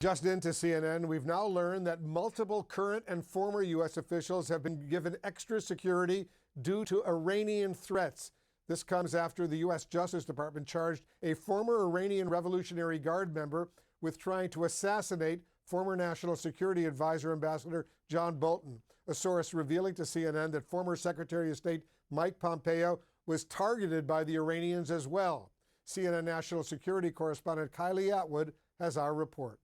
Just into CNN, we've now learned that multiple current and former U.S. officials have been given extra security due to Iranian threats. This comes after the U.S. Justice Department charged a former Iranian Revolutionary Guard member with trying to assassinate former National Security Advisor Ambassador John Bolton. A source revealing to CNN that former Secretary of State Mike Pompeo was targeted by the Iranians as well. CNN national security correspondent Kylie Atwood has our report.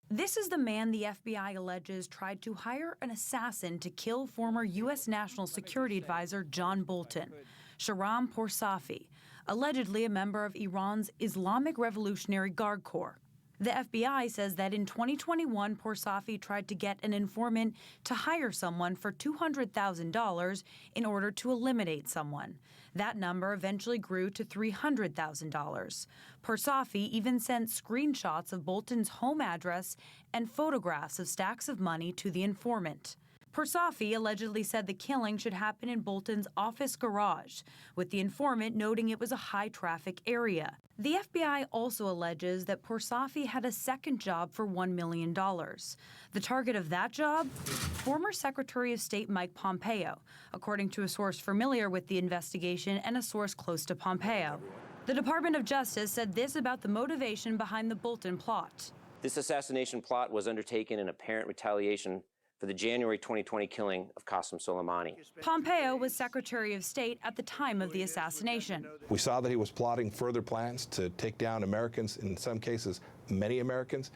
This is the man the FBI alleges tried to hire an assassin to kill former U.S. National Security Advisor John Bolton, Shahram Poursafi, allegedly a member of Iran's Islamic Revolutionary Guard Corps. The FBI says that in 2021, Poursafi tried to get an informant to hire someone for $200,000 in order to eliminate someone. That number eventually grew to $300,000. Poursafi even sent screenshots of Bolton's home address and photographs of stacks of money to the informant. Poursafi allegedly said the killing should happen in Bolton's office garage, with the informant noting it was a high-traffic area. The FBI also alleges that Poursafi had a second job for $1 million. The target of that job? Former Secretary of State Mike Pompeo, according to a source familiar with the investigation and a source close to Pompeo. The Department of Justice said this about the motivation behind the Bolton plot. This assassination plot was undertaken in apparent retaliation for the January 2020 killing of Qasem Soleimani. Pompeo was Secretary of State at the time of the assassination. We saw that he was plotting further plans to take down Americans, in some cases, many Americans.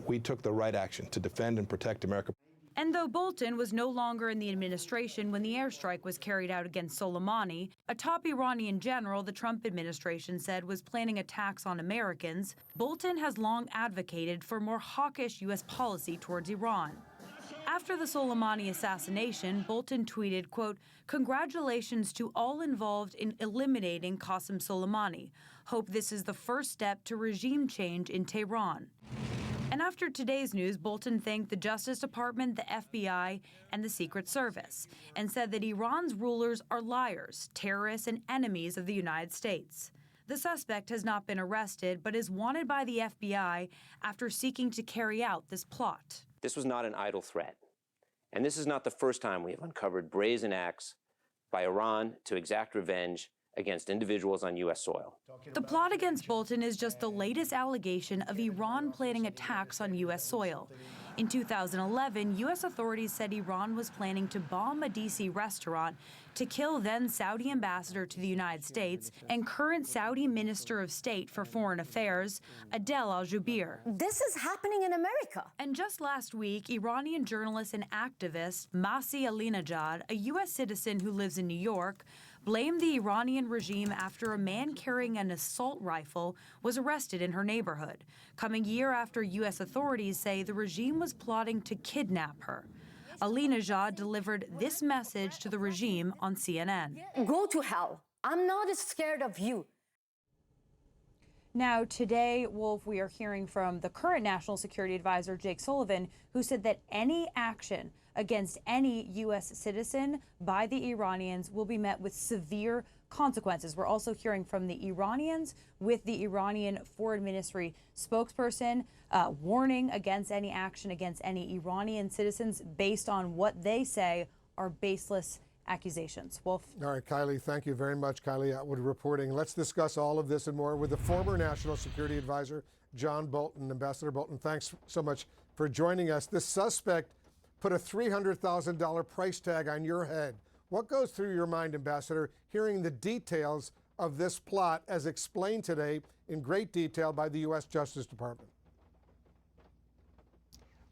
We took the right action to defend and protect America. And though Bolton was no longer in the administration when the airstrike was carried out against Soleimani, a top Iranian general the Trump administration said was planning attacks on Americans, Bolton has long advocated for more hawkish U.S. policy towards Iran. After the Soleimani assassination, Bolton tweeted, quote, "Congratulations to all involved in eliminating Qasem Soleimani. Hope this is the first step to regime change in Tehran." And after today's news, Bolton thanked the Justice Department, the FBI, and the Secret Service, and said that Iran's rulers are liars, terrorists, and enemies of the United States. The suspect has not been arrested, but is wanted by the FBI after seeking to carry out this plot. This was not an idle threat. And this is not the first time we have uncovered brazen acts by Iran to exact revenge against individuals on U.S. soil. The plot against Bolton is just the latest allegation of Iran planning attacks on U.S. soil. In 2011, U.S. authorities said Iran was planning to bomb a D.C. restaurant to kill then Saudi ambassador to the United States and current Saudi Minister of State for Foreign Affairs, Adel al-Jubeir. This is happening in America. And just last week, Iranian journalist and activist Masih Alinejad, a U.S. citizen who lives in New York, blamed the Iranian regime after a man carrying an assault rifle was arrested in her neighborhood, coming year after U.S. authorities say the regime was plotting to kidnap her. Alinejad delivered this message to the regime on CNN. Go to hell. I'm not as scared of you. Now, today, Wolf, we are hearing from the current National Security Advisor, Jake Sullivan, who said that any action against any U.S. citizen by the Iranians will be met with severe consequences. We're also hearing from the Iranians with the Iranian Foreign Ministry spokesperson warning against any action against any Iranian citizens based on what they say are baseless accusations. Wolf. All right, Kylie, thank you very much. Kylie Atwood reporting. Let's discuss all of this and more with the former National Security Advisor, John Bolton. Ambassador Bolton, thanks so much for joining us. This suspect put a $300,000 price tag on your head. What goes through your mind, Ambassador, hearing the details of this plot as explained today in great detail by the U.S. Justice Department?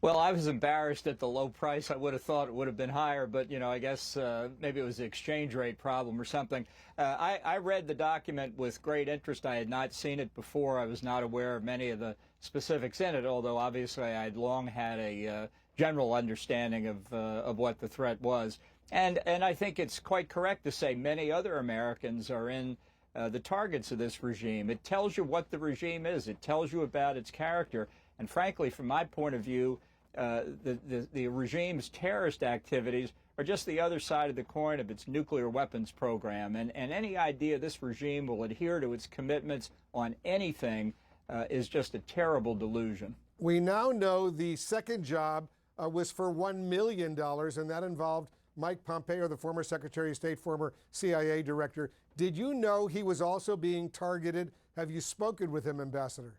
Well, I was embarrassed at the low price. I would have thought it would have been higher, but, you know, I guess maybe it was the exchange rate problem or something. I read the document with great interest. I had not seen it before. I was not aware of many of the specifics in it, although obviously I had long had a general understanding of what the threat was. And I think it's quite correct to say many other Americans are in the targets of this regime. It tells you what the regime is. It tells you about its character. And frankly, from my point of view, the regime's terrorist activities are just the other side of the coin of its nuclear weapons program. And any idea this regime will adhere to its commitments on anything is just a terrible delusion. We now know the second job was for $1 million, and that involved Mike Pompeo, the former Secretary of State, former CIA director. Did you know he was also being targeted? Have you spoken with him, Ambassador?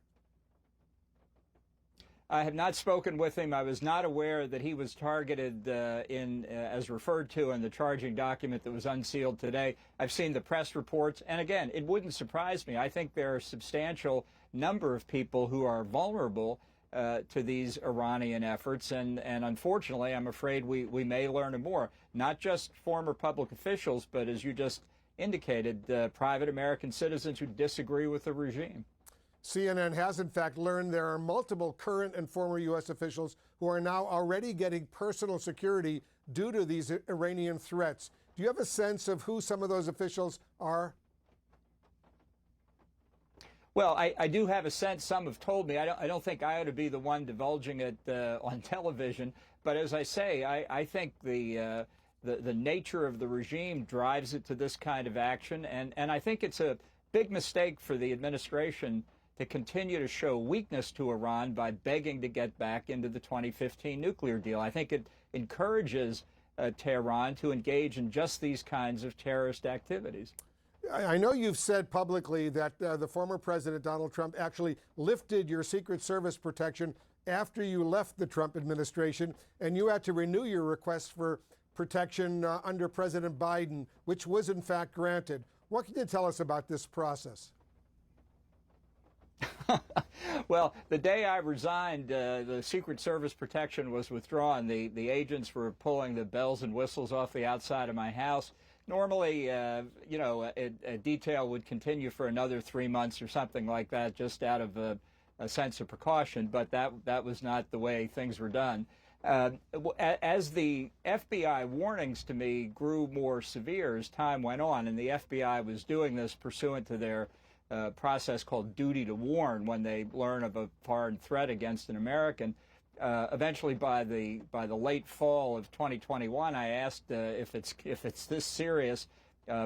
I have not spoken with him. I was not aware that he was targeted as referred to in the charging document that was unsealed today. I've seen the press reports, and again, it wouldn't surprise me. I think there are a substantial number of people who are vulnerable to these Iranian efforts, and unfortunately, I'm afraid we may learn more. Not just former public officials, but as you just indicated, private American citizens who disagree with the regime. CNN has, in fact, learned there are multiple current and former U.S. officials who are now already getting personal security due to these Iranian threats. Do you have a sense of who some of those officials are? Well, I do have a sense. Some have told me. I don't think I ought to be the one divulging it on television. But as I say, I think the nature of the regime drives it to this kind of action. And I think it's a big mistake for the administration to continue to show weakness to Iran by begging to get back into the 2015 nuclear deal. I think it encourages Tehran to engage in just these kinds of terrorist activities. I know you've said publicly that the former President Donald Trump actually lifted your Secret Service protection after you left the Trump administration, and you had to renew your request for protection under President Biden, which was in fact granted. What can you tell us about this process? Well, the day I resigned, the Secret Service protection was withdrawn. The agents were pulling the bells and whistles off the outside of my house. Normally, a detail would continue for another 3 months or something like that, just out of a sense of precaution, but that was not the way things were done. As the FBI warnings to me grew more severe as time went on, and the FBI was doing this pursuant to their process called duty to warn when they learn of a foreign threat against an American. Eventually, by the late fall of 2021, I asked if it's this serious,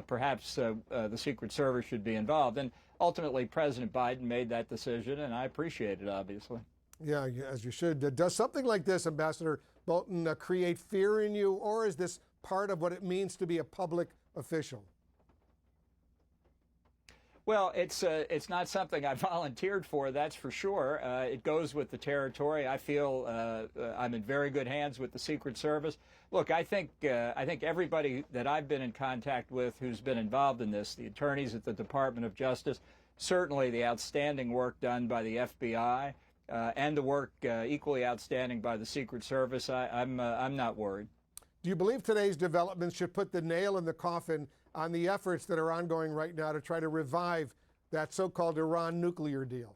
perhaps the Secret Service should be involved. And ultimately, President Biden made that decision, and I appreciate it, obviously. Yeah, as you should. Does something like this, Ambassador Bolton, create fear in you, or is this part of what it means to be a public official? Well, it's not something I volunteered for, that's for sure. It goes with the territory. I feel I'm in very good hands with the Secret Service. Look, I think everybody that I've been in contact with who's been involved in this, the attorneys at the Department of Justice, certainly the outstanding work done by the FBI, and the work equally outstanding by the Secret Service, I'm not worried. Do you believe today's developments should put the nail in the coffin on the efforts that are ongoing right now to try to revive that so-called Iran nuclear deal?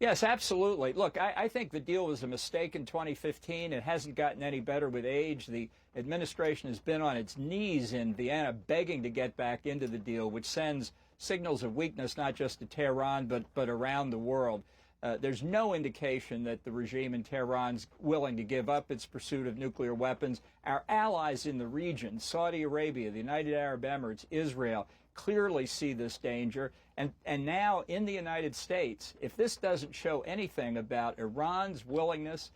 Yes, absolutely. Look, I think the deal was a mistake in 2015. It hasn't gotten any better with age. The administration has been on its knees in Vienna begging to get back into the deal, which sends signals of weakness not just to Tehran but around the world. There's no indication that the regime in Tehran's willing to give up its pursuit of nuclear weapons. Our allies in the region, Saudi Arabia, the United Arab Emirates, Israel, clearly see this danger. And now in the United States, if this doesn't show anything about Iran's willingness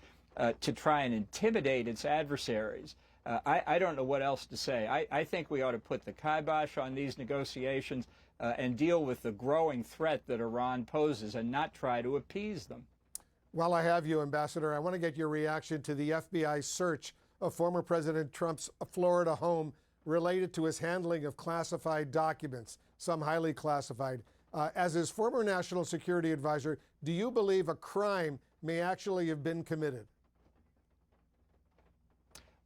to try and intimidate its adversaries, I don't know what else to say. I think we ought to put the kibosh on these negotiations and deal with the growing threat that Iran poses and not try to appease them. While I have you, Ambassador, I want to get your reaction to the FBI's search of former President Trump's Florida home related to his handling of classified documents, some highly classified. As his former national security advisor, do you believe a crime may actually have been committed?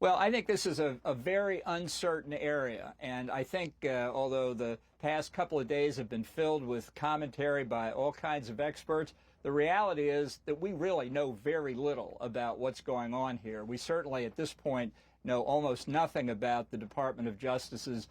Well, I think this is a very uncertain area, and I think although the past couple of days have been filled with commentary by all kinds of experts, the reality is that we really know very little about what's going on here. We certainly at this point know almost nothing about the Department of Justice's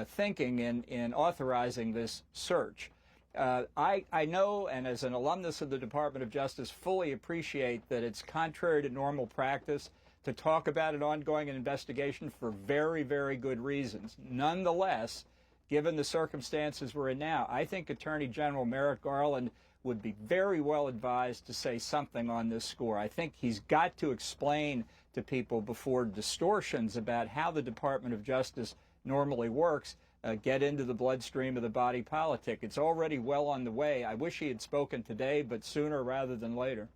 thinking in authorizing this search. I know, and as an alumnus of the Department of Justice, fully appreciate that it's contrary to normal practice to talk about an ongoing investigation for very, very good reasons. Nonetheless, given the circumstances we're in now, I think Attorney General Merrick Garland would be very well advised to say something on this score. I think he's got to explain to people before distortions about how the Department of Justice normally works get into the bloodstream of the body politic. It's already well on the way. I wish he had spoken today, but sooner rather than later.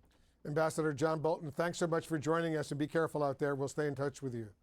Ambassador John Bolton, thanks so much for joining us, and be careful out there. We'll stay in touch with you.